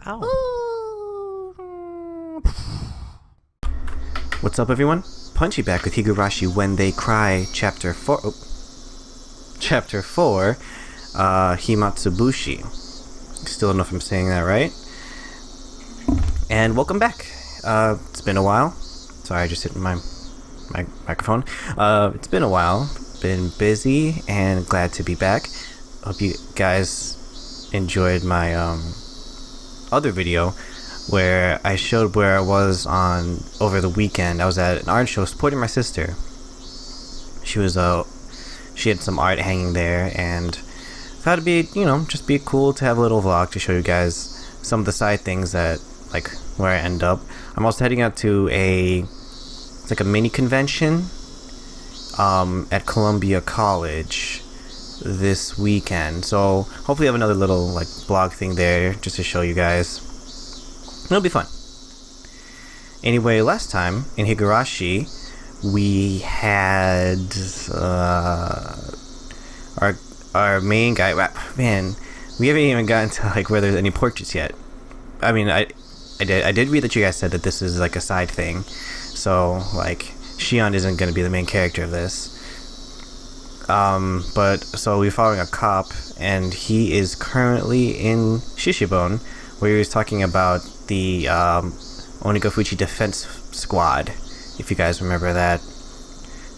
Ow. What's up, everyone? Punchy back with Higurashi When They Cry, Chapter 4. Chapter 4, Himatsubushi. Still don't know if I'm saying that right. And welcome back. It's been a while. Sorry, I just hit my microphone. It's been a while. Been busy and glad to be back. Hope you guys enjoyed my other video where I showed where I was on over the weekend. I was at an art show supporting my sister. She had some art hanging there, and thought it'd be, just be cool to have a little vlog to show you guys some of the side things that, like, where I end up. I'm also heading out to a mini convention at Columbia College this weekend, so hopefully I have another little blog thing there just to show you guys. It'll be fun. Anyway, last time in Higurashi we had our main guy. Man, we haven't even gotten to where there's any portraits yet. I mean, I did read that you guys said that this is a side thing, so Shion isn't going to be the main character of this. But so we're following a cop, and he is currently in Shishibone, where he was talking about the Onigafuchi Defense Squad, if you guys remember that.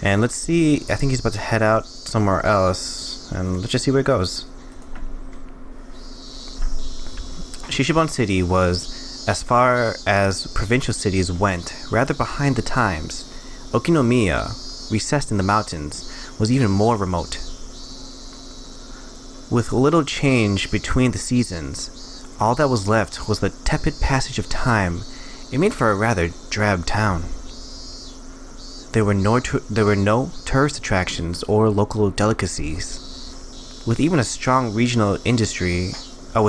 And let's see, I think he's about to head out somewhere else, and let's just see where it goes. Shishibone City was, as far as provincial cities went, rather behind the times. Okinomiya, recessed in the mountains, was even more remote. With little change between the seasons, all that was left was the tepid passage of time. It made for a rather drab town. There were no tourist attractions or local delicacies. Without even a strong regional industry, it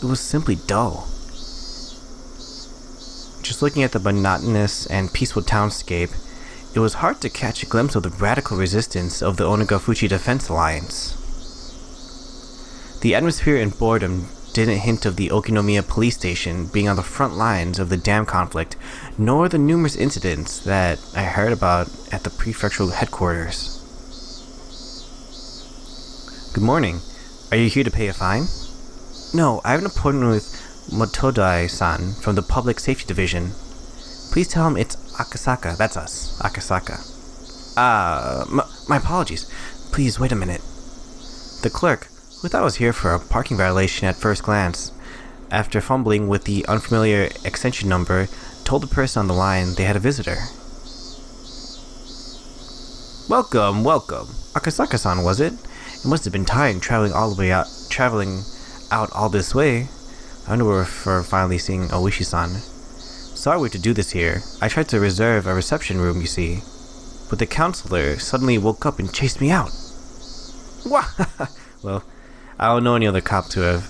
was simply dull. Just looking at the monotonous and peaceful townscape, it was hard to catch a glimpse of the radical resistance of the Onigafuchi Defense Alliance. The atmosphere and boredom didn't hint of the Okinomiya police station being on the front lines of the dam conflict, nor the numerous incidents that I heard about at the prefectural headquarters. Good morning. Are you here to pay a fine? No, I have an appointment with Motodai-san from the Public Safety Division. Please tell him it's Akasaka. That's us. Akasaka. My apologies. Please wait a minute. The clerk, who thought I was here for a parking violation at first glance, after fumbling with the unfamiliar extension number, told the person on the line they had a visitor. Welcome. Akasaka-san, was it? It must have been tiring traveling out all this way. I wonder if we're finally seeing Oishi-san. Sorry to do this here. I tried to reserve a reception room, you see. But the counselor suddenly woke up and chased me out. Well, I don't know any other cop to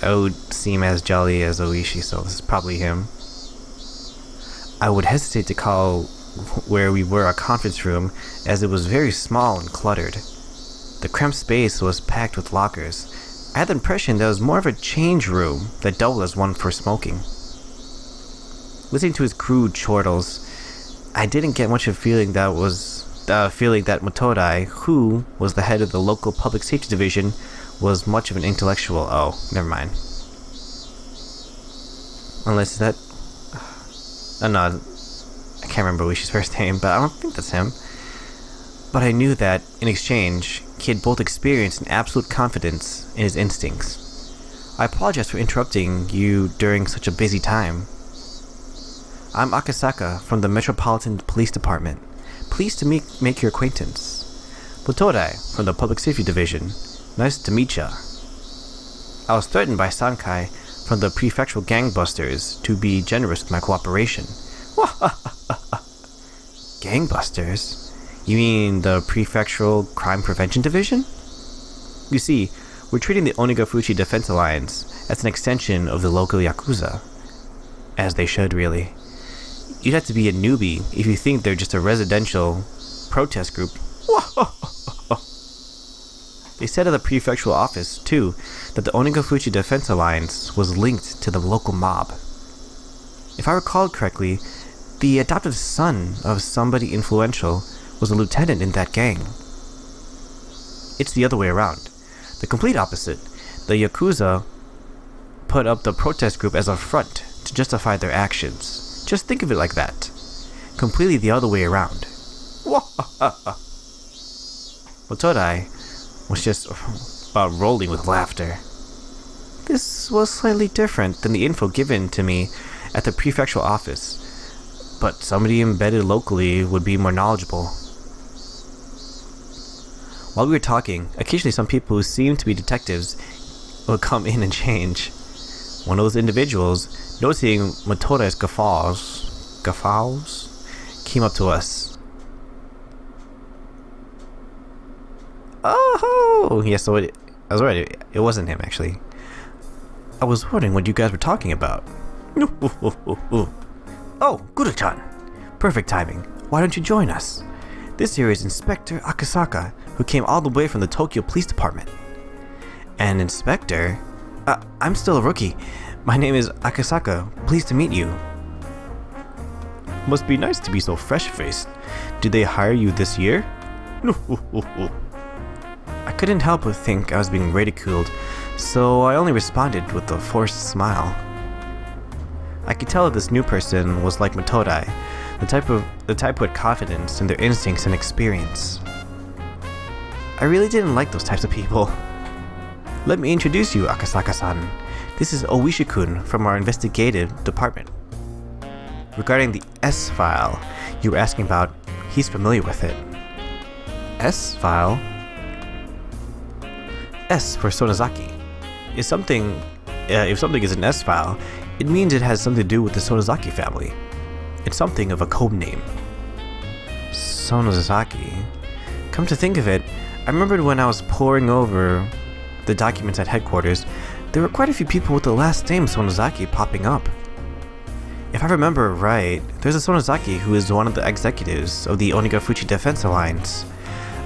would seem as jolly as Oishi, so this is probably him. I would hesitate to call where we were a conference room, as it was very small and cluttered. The cramped space was packed with lockers. I had the impression that it was more of a change room that doubled as one for smoking. Listening to his crude chortles, I didn't get much of a feeling that Motodai, who was the head of the local public safety division, was much of an intellectual. Oh, never mind. Unless that... no, I can't remember Oishi's first name, but I don't think that's him. But I knew that, in exchange, he had both experience and absolute confidence in his instincts. I apologize for interrupting you during such a busy time. I'm Akasaka from the Metropolitan Police Department. Pleased to make your acquaintance. Motodai from the Public Safety Division. Nice to meet ya. I was threatened by Sankai from the prefectural gangbusters to be generous with my cooperation. Gangbusters? You mean the Prefectural Crime Prevention Division? You see, we're treating the Onigafuchi Defense Alliance as an extension of the local Yakuza. As they should, really. You'd have to be a newbie if you think they're just a residential protest group. They said at the prefectural office, too, that the Onigafuchi Defense Alliance was linked to the local mob. If I recalled correctly, the adopted son of somebody influential was a lieutenant in that gang. It's the other way around. The complete opposite. The Yakuza put up the protest group as a front to justify their actions. Just think of it like that. Completely the other way around. Motodai was just about rolling with laughter. This was slightly different than the info given to me at the prefectural office, but somebody embedded locally would be more knowledgeable. While we were talking, occasionally some people who seemed to be detectives would come in and change. One of those individuals, noticing Motodai's guffaws, came up to us. Oh, yeah, so I was right, it wasn't him actually. I was wondering what you guys were talking about. Oh, Guru-chan. Perfect timing. Why don't you join us? This here is Inspector Akasaka, who came all the way from the Tokyo Police Department. And Inspector? I'm still a rookie. My name is Akasaka. Pleased to meet you. Must be nice to be so fresh-faced. Did they hire you this year? I couldn't help but think I was being ridiculed, so I only responded with a forced smile. I could tell that this new person was like Motodai, the type who had confidence in their instincts and experience. I really didn't like those types of people. Let me introduce you, Akasaka-san. This is Oishi-kun from our investigative department. Regarding the S-file you were asking about, he's familiar with it. S-file? S for Sonozaki. If something is an S-file, it means it has something to do with the Sonozaki family. It's something of a code name. Sonozaki. Come to think of it, I remembered when I was poring over the documents at headquarters, there were quite a few people with the last name Sonozaki popping up. If I remember right, there's a Sonozaki who is one of the executives of the Onigafuchi Defense Alliance.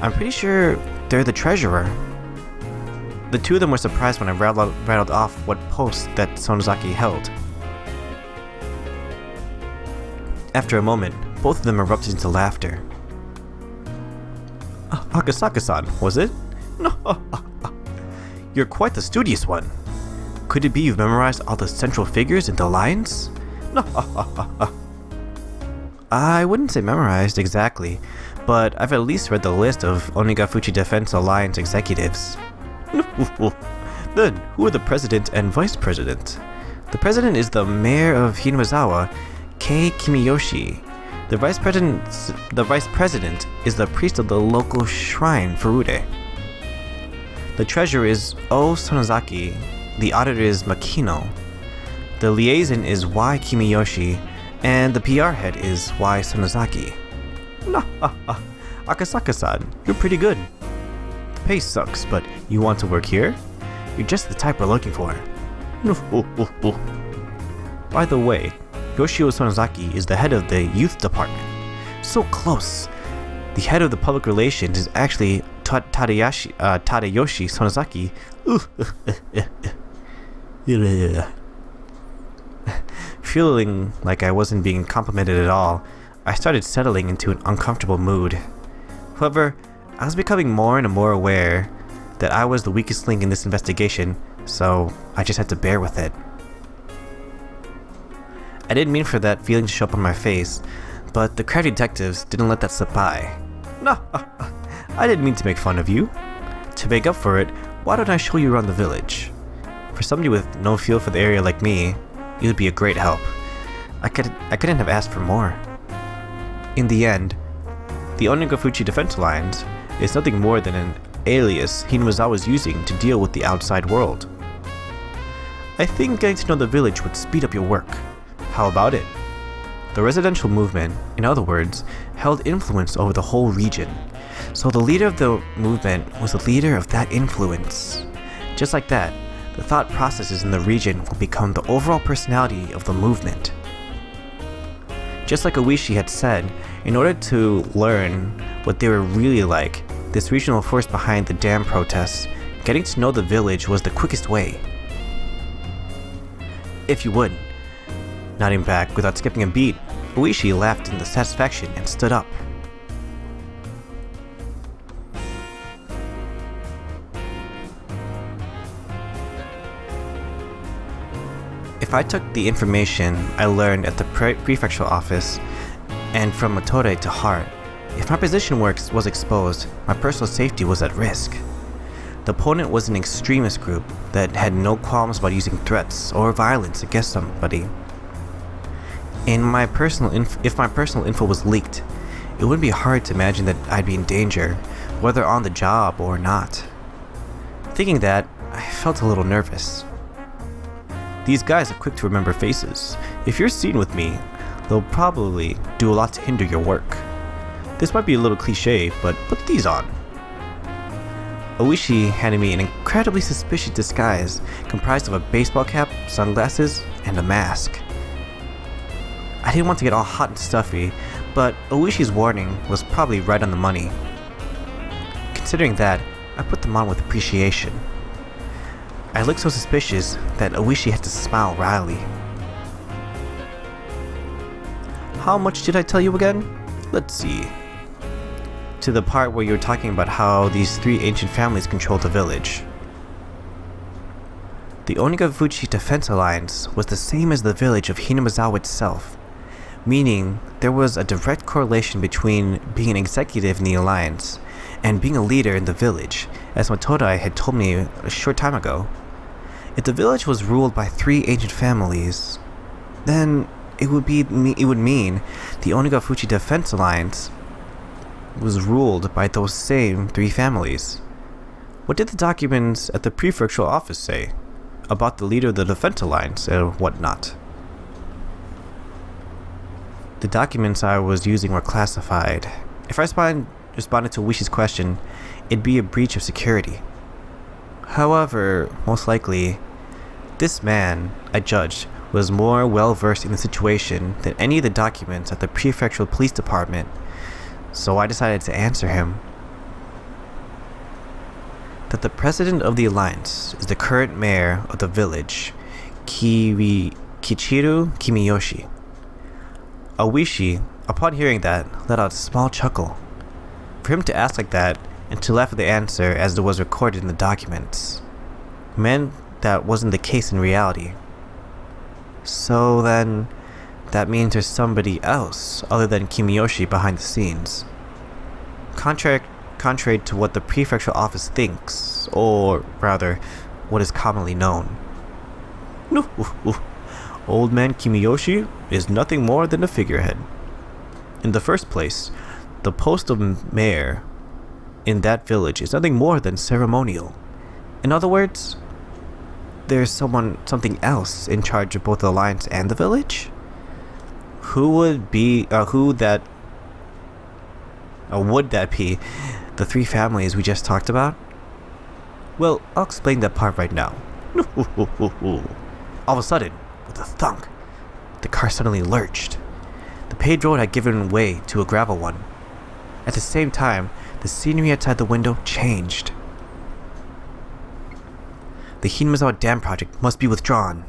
I'm pretty sure they're the treasurer. The two of them were surprised when I rattled off what post that Sonozaki held. After a moment, both of them erupted into laughter. Akasaka-san, was it? No. You're quite the studious one. Could it be you've memorized all the central figures and the lines? No. I wouldn't say memorized exactly, but I've at least read the list of Onigafuchi Defense Alliance executives. Then, who are the president and vice president? The president is the mayor of Hinumazawa, Kei Kimiyoshi. The vice president is the priest of the local shrine, Furude. The treasurer is O Sonozaki. The auditor is Makino. The liaison is Y Kimiyoshi, and the PR head is Y Sonozaki. Akasaka-san, you're pretty good. The pay sucks, but you want to work here? You're just the type we're looking for. By the way, Yoshio Sonozaki is the head of the youth department. So close. The head of the public relations is actually Tadayoshi Sonozaki. Feeling like I wasn't being complimented at all, I started settling into an uncomfortable mood. However, I was becoming more and more aware that I was the weakest link in this investigation, so I just had to bear with it. I didn't mean for that feeling to show up on my face, but the crowd detectives didn't let that slip by. No, I didn't mean to make fun of you. To make up for it, why don't I show you around the village? For somebody with no feel for the area like me, it would be a great help. I couldn't have asked for more. In the end, the Onigafuchi Defense Alliance is nothing more than an alias Hinumazawa was using to deal with the outside world. I think getting to know the village would speed up your work. How about it? The residential movement, in other words, held influence over the whole region, so the leader of the movement was the leader of that influence. Just like that, the thought processes in the region will become the overall personality of the movement. Just like Oishi had said, in order to learn what they were really like, this regional force behind the dam protests, getting to know the village was the quickest way. If you would. Nodding back without skipping a beat, Oishi laughed in the satisfaction and stood up. If I took the information I learned at the prefectural office and from Motore to heart, if my position was exposed, my personal safety was at risk. The opponent was an extremist group that had no qualms about using threats or violence against somebody. If my personal info was leaked, it wouldn't be hard to imagine that I'd be in danger, whether on the job or not. Thinking that, I felt a little nervous. These guys are quick to remember faces. If you're seen with me, they'll probably do a lot to hinder your work. This might be a little cliche, but put these on. Oishi handed me an incredibly suspicious disguise comprised of a baseball cap, sunglasses, and a mask. I didn't want to get all hot and stuffy, but Oishi's warning was probably right on the money. Considering that, I put them on with appreciation. I looked so suspicious that Oishi had to smile wryly. How much did I tell you again? Let's see. To the part where you were talking about how these three ancient families controlled the village. The Onigafuchi Defense Alliance was the same as the village of Hinamizawa itself, meaning there was a direct correlation between being an executive in the alliance and being a leader in the village, as Motore had told me a short time ago. If the village was ruled by three ancient families, then it would mean the Onigafuchi Defense Alliance was ruled by those same three families. What did the documents at the prefectural office say about the leader of the Defense Alliance and whatnot? The documents I was using were classified. If I responded to Oishi's question, it'd be a breach of security. However, most likely, this man, I judged, was more well-versed in the situation than any of the documents at the prefectural police department, so I decided to answer him. That the president of the alliance is the current mayor of the village, Kichiru Kimiyoshi. Oishi, upon hearing that, let out a small chuckle. For him to ask like that, and to laugh at the answer as it was recorded in the documents, meant that wasn't the case in reality. So then, that means there's somebody else other than Kimiyoshi behind the scenes. Contrary to what the prefectural office thinks, or rather, what is commonly known. Old man Kimiyoshi is nothing more than a figurehead. In the first place, the post of mayor in that village is nothing more than ceremonial. In other words, there's something else in charge of both the alliance and the village? Would that be the three families we just talked about? Well, I'll explain that part right now. All of a sudden, with a thunk, the car suddenly lurched. The paved road had given way to a gravel one. At the same time, the scenery outside the window changed. The Hinamizawa Dam project must be withdrawn.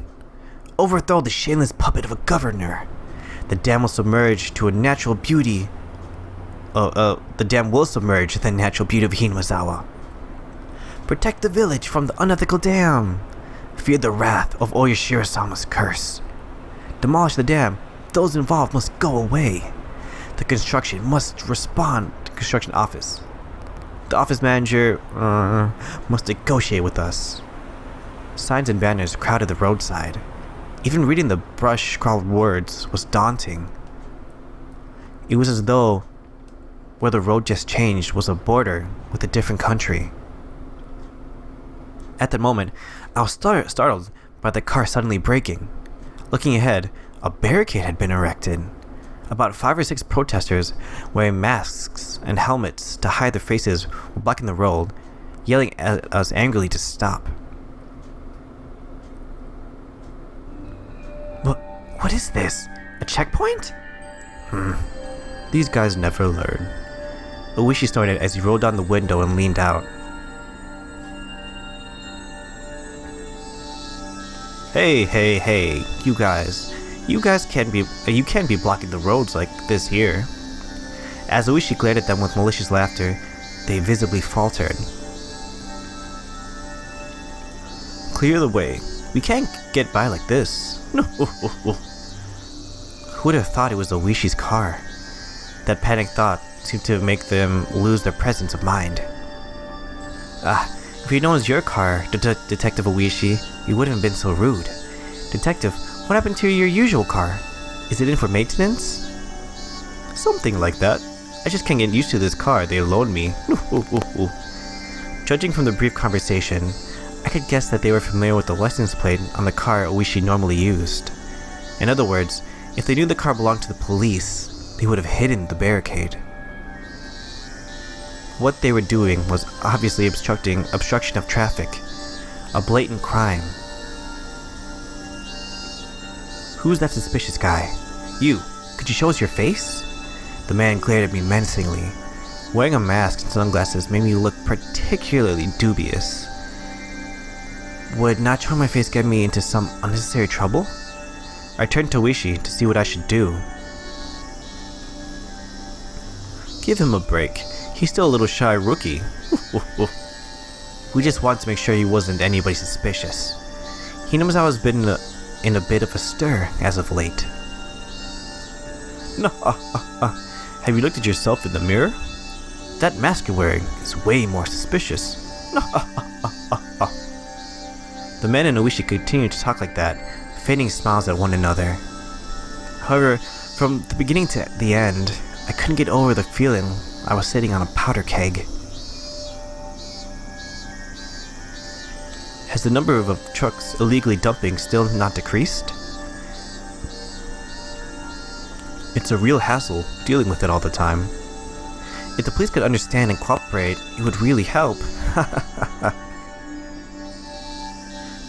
Overthrow the shameless puppet of a governor. The dam will submerge to a natural beauty. The dam will submerge the natural beauty of Hinamizawa. Protect the village from the unethical dam. Fear the wrath of Oyashiro-sama's curse. Demolish the dam. Those involved must go away. The construction must respond to the construction office. The office manager must negotiate with us. Signs and banners crowded the roadside. Even reading the brush-scrawled words was daunting. It was as though where the road just changed was a border with a different country. At that moment, I was startled by the car suddenly braking. Looking ahead, a barricade had been erected. About 5 or 6 protesters wearing masks and helmets to hide their faces were blocking the road, yelling at us angrily to stop. What is this? A checkpoint? These guys never learn. Oishi snorted as he rolled down the window and leaned out. Hey, you guys can't be blocking the roads like this here. As Oishi glared at them with malicious laughter, they visibly faltered. Clear the way. We can't get by like this. No. Who would have thought it was Oishi's car? That panicked thought seemed to make them lose their presence of mind. If you'd known it was your car, Detective Oishi, you wouldn't have been so rude. Detective, what happened to your usual car? Is it in for maintenance? Something like that. I just can't get used to this car they loaned me. Judging from the brief conversation, I could guess that they were familiar with the license plate on the car Oishi normally used. In other words, if they knew the car belonged to the police, they would have hidden the barricade. What they were doing was obviously obstruction of traffic, a blatant crime. Who's that suspicious guy? You, could you show us your face? The man glared at me menacingly. Wearing a mask and sunglasses made me look particularly dubious. Would not showing my face get me into some unnecessary trouble? I turned to Oishi to see what I should do. Give him a break. He's still a little shy rookie. We just wanted to make sure he wasn't anybody suspicious. He knows I was been in a bit of a stir as of late. No, have you looked at yourself in the mirror? That mask you're wearing is way more suspicious. The men and Oishi continued to talk like that, feigning smiles at one another. However, from the beginning to the end, I couldn't get over the feeling I was sitting on a powder keg. Has the number of trucks illegally dumping still not decreased? It's a real hassle dealing with it all the time. If the police could understand and cooperate, it would really help.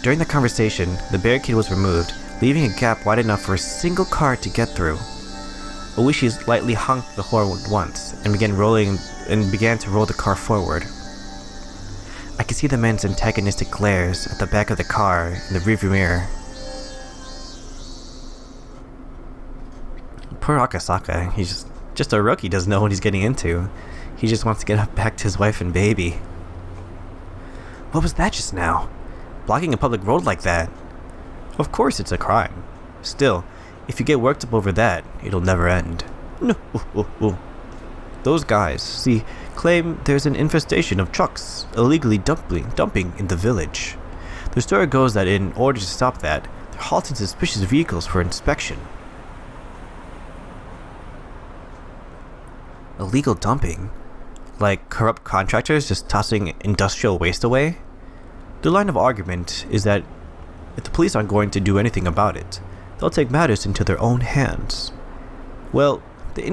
During the conversation, the barricade was removed, leaving a gap wide enough for a single car to get through. Oishi lightly honked the horn once and began to roll the car forward. I could see the men's antagonistic glares at the back of the car in the rearview mirror. Poor Akasaka, he's just a rookie, doesn't know what he's getting into. He just wants to get back to his wife and baby. What was that just now? Blocking a public road like that? Of course it's a crime. Still, if you get worked up over that, it'll never end. No. Those guys, see, claim there's an infestation of trucks illegally dumping in the village. The story goes that in order to stop that, they're halting suspicious vehicles for inspection. Illegal dumping? Like corrupt contractors just tossing industrial waste away? The line of argument is that if the police aren't going to do anything about it, they'll take matters into their own hands. Well, the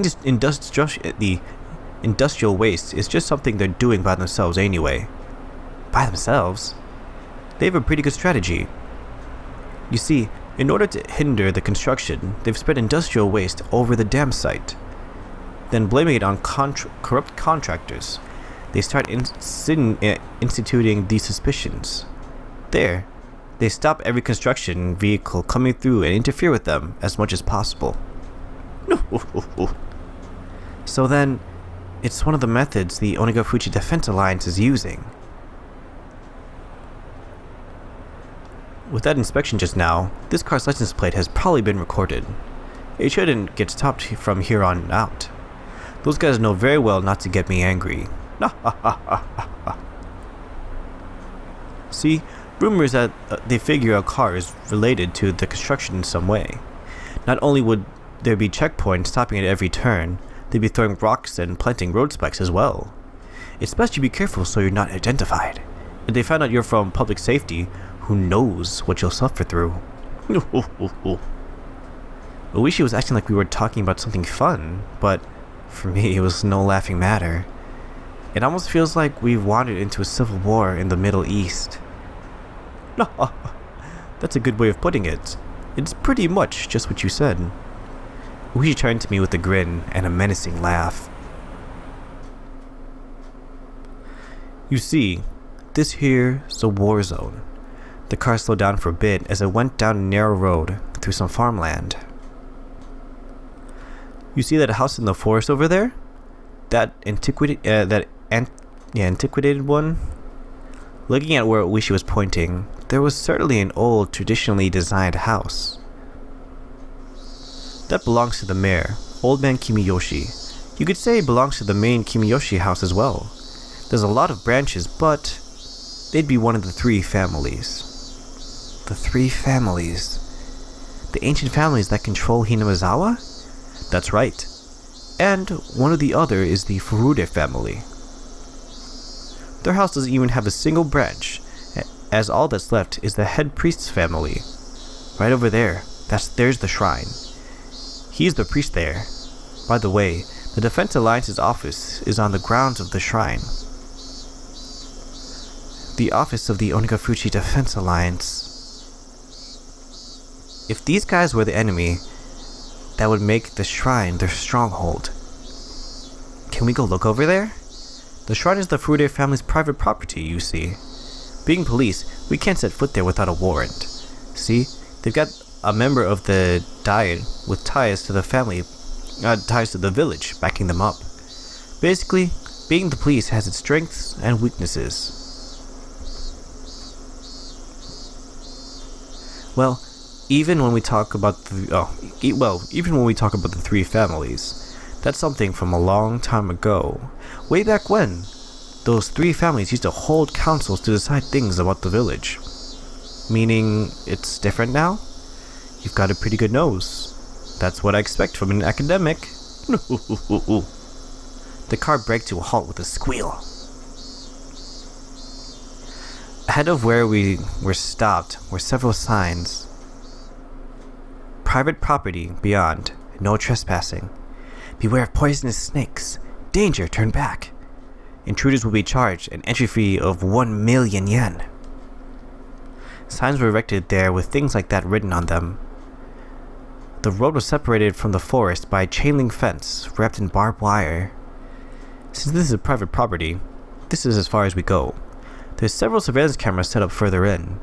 industrial waste is just something they're doing by themselves anyway. By themselves? They have a pretty good strategy. You see, in order to hinder the construction, they've spread industrial waste over the dam site. Then blaming it on corrupt contractors, they start instituting these suspicions. There, they stop every construction vehicle coming through and interfere with them as much as possible. So then, it's one of the methods the Onigafuchi Defense Alliance is using. With that inspection just now, this car's license plate has probably been recorded. It shouldn't get stopped from here on out. Those guys know very well not to get me angry. See, rumors that they figure a car is related to the construction in some way. Not only would there be checkpoints stopping at every turn, they'd be throwing rocks and planting road spikes as well. It's best you be careful so you're not identified. If they find out you're from public safety, who knows what you'll suffer through. Oishi was acting like we were talking about something fun, but for me it was no laughing matter. It almost feels like we've wandered into a civil war in the Middle East. That's a good way of putting it. It's pretty much just what you said. Oishi turned to me with a grin and a menacing laugh. You see, this here's a war zone. The car slowed down for a bit as it went down a narrow road through some farmland. You see that house in the forest over there? That antiquated one? Looking at where Uishi was pointing, there was certainly an old, traditionally designed house. That belongs to the mayor, Old Man Kimiyoshi. You could say it belongs to the main Kimiyoshi house as well. There's a lot of branches, but they'd be one of the three families. The three families? The ancient families that control Hinamizawa? That's right. And one of the other is the Furude family. Their house doesn't even have a single branch, as all that's left is the head priest's family. Right over there, there's the shrine. He's the priest there. By the way, the Defense Alliance's office is on the grounds of the shrine. The office of the Onikafuchi Defense Alliance. If these guys were the enemy, that would make the shrine their stronghold. Can we go look over there? The shrine is the Furude family's private property, you see. Being police, we can't set foot there without a warrant. See, they've got a member of the Diet with ties to the family, ties to the village, backing them up. Basically, being the police has its strengths and weaknesses. Well, even when we talk about the three families, that's something from a long time ago. Way back when, those three families used to hold councils to decide things about the village. Meaning, it's different now? You've got a pretty good nose. That's what I expect from an academic. The car braked to a halt with a squeal. Ahead of where we were stopped were several signs. Private property beyond, no trespassing. Beware of poisonous snakes. Danger, turn back. Intruders will be charged an entry fee of 1 million yen. Signs were erected there with things like that written on them. The road was separated from the forest by a chain link fence wrapped in barbed wire. Since this is private property, this is as far as we go. There's several surveillance cameras set up further in.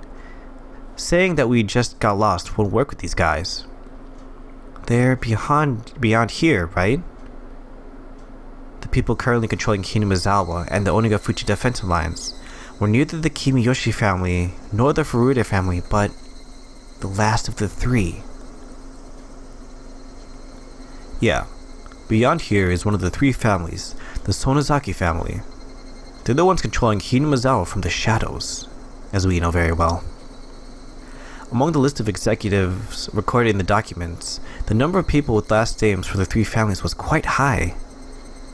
Saying that we just got lost won't work with these guys. They're beyond here, right? The people currently controlling Hinamizawa and the Onikafuchi Defense Alliance were neither the Kimiyoshi family nor the Furude family, but the last of the three. Yeah, beyond here is one of the three families, the Sonozaki family. They're the ones controlling Hinamizawa from the shadows, as we know very well. Among the list of executives recorded in the documents, the number of people with last names for the three families was quite high.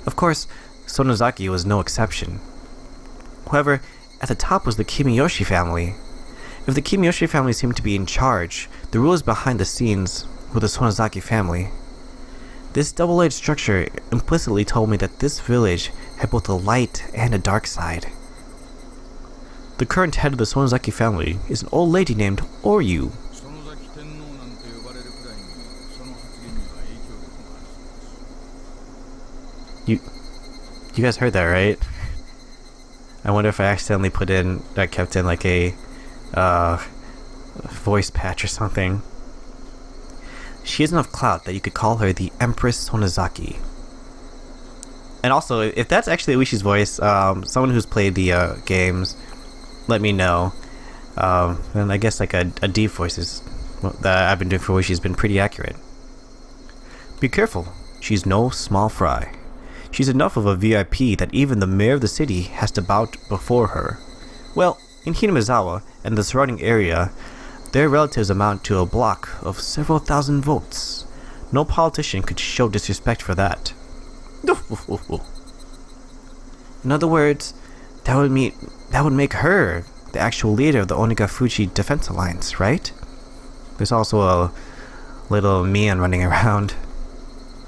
Of course, Sonozaki was no exception. However, at the top was the Kimiyoshi family. If the Kimiyoshi family seemed to be in charge, the rulers behind the scenes were the Sonozaki family. This double-edged structure implicitly told me that this village had both a light and a dark side. The current head of the Sonozaki family is an old lady named Oryu. You guys heard that, right? I wonder if I accidentally kept in like a voice patch or something. She has enough clout that you could call her the Empress Sonozaki. And also, if that's actually Uishi's voice, someone who's played the games, let me know. And I guess like a deep voice that I've been doing for Uishi has been pretty accurate. Be careful, she's no small fry. She's enough of a VIP that even the mayor of the city has to bow before her. Well, in Hinamizawa and the surrounding area, their relatives amount to a block of several thousand votes. No politician could show disrespect for that. In other words, that would make her the actual leader of the Onikafuchi Defense Alliance, right? There's also a little man running around,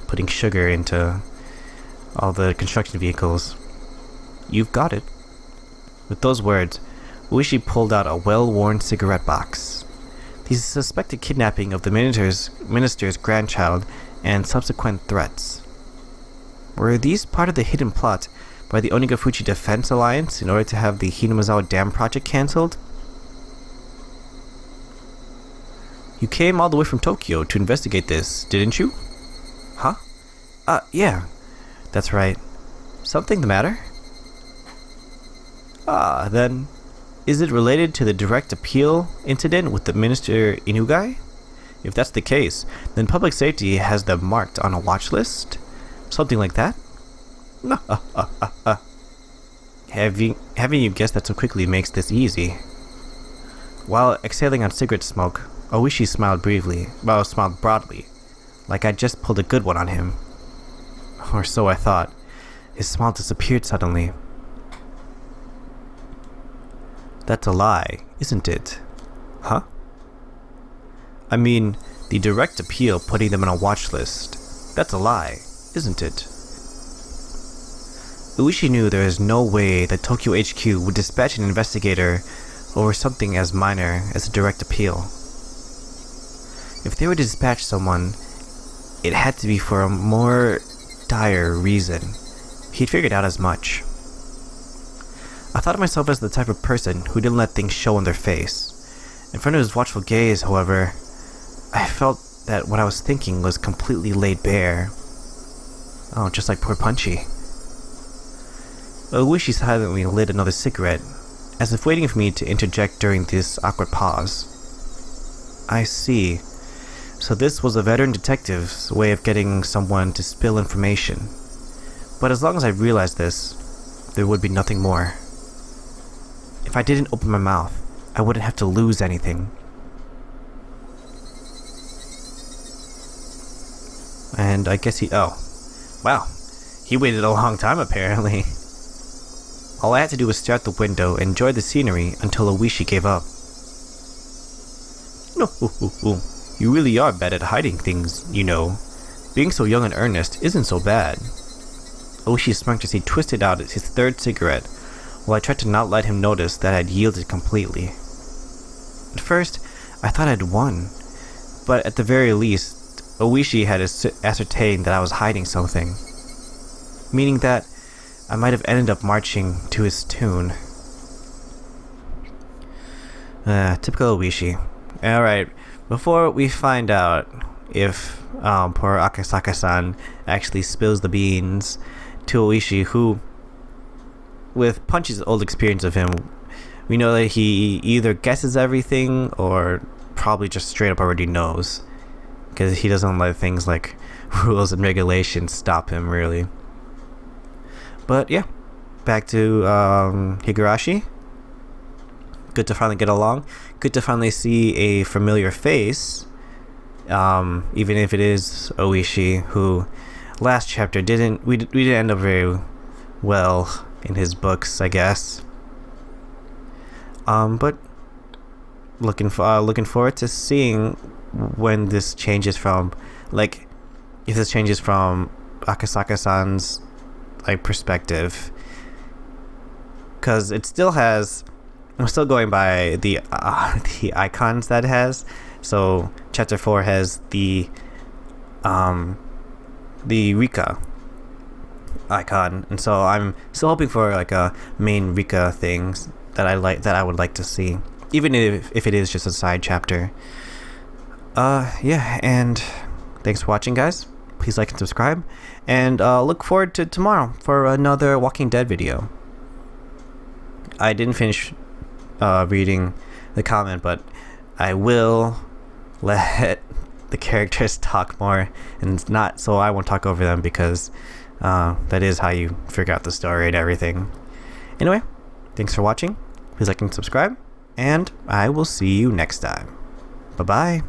putting sugar into all the construction vehicles. You've got it. With those words, Uishi pulled out a well-worn cigarette box. The suspected kidnapping of the minister's grandchild and subsequent threats. Were these part of the hidden plot by the Onigafuchi Defense Alliance in order to have the Hinamazawa Dam project cancelled? You came all the way from Tokyo to investigate this, didn't you? Huh? Yeah. That's right. Something the matter? Then, is it related to the direct appeal incident with the Minister Inugai? If that's the case, then public safety has them marked on a watch list? Something like that? Having you guess that so quickly makes this easy. While exhaling on cigarette smoke, Oishi smiled broadly, like I'd just pulled a good one on him. Or so I thought. His smile disappeared suddenly. That's a lie, isn't it? Huh? I mean, the direct appeal putting them on a watch list. That's a lie, isn't it? Uishi knew there is no way that Tokyo HQ would dispatch an investigator over something as minor as a direct appeal. If they were to dispatch someone, it had to be for a more dire reason. He'd figured out as much. I thought of myself as the type of person who didn't let things show on their face. In front of his watchful gaze, however, I felt that what I was thinking was completely laid bare. Oh, just like poor Punchy. Uishi silently lit another cigarette, as if waiting for me to interject during this awkward pause. I see. So this was a veteran detective's way of getting someone to spill information. But as long as I realized this, there would be nothing more. If I didn't open my mouth, I wouldn't have to lose anything. And I guess wow, he waited a long time apparently. All I had to do was stare out the window and enjoy the scenery until Oishi gave up. You really are bad at hiding things, you know. Being so young and earnest isn't so bad. Oishi smirked as he twisted out his third cigarette, while I tried to not let him notice that I had yielded completely. At first, I thought I'd won, but at the very least, Oishi had ascertained that I was hiding something, meaning that I might have ended up marching to his tune. Typical Oishi. Alright, before we find out if poor Akasaka-san actually spills the beans to Oishi, who, with Punchy's old experience of him, we know that he either guesses everything or probably just straight up already knows, because he doesn't let things like rules and regulations stop him, really. But yeah, back to Higurashi. Good to finally get along. Good to finally see a familiar face, even if it is Oishi, who last chapter we didn't end up very well in his books, I guess. But looking forward to seeing when this changes from, like, if this changes from Akasaka-san's perspective, because it still has. I'm still going by the icons that it has. So chapter 4 has the Rika icon, and so I'm still hoping for like a main Rika things that I would like to see, even if it is just a side chapter. Yeah, and thanks for watching, guys. Please like and subscribe, and look forward to tomorrow for another Walking Dead video. I didn't finish reading the comment, but I will let the characters talk more, and not so I won't talk over them, because that is how you figure out the story and everything. Anyway, thanks for watching. Please like and subscribe, and I will see you next time. Bye bye.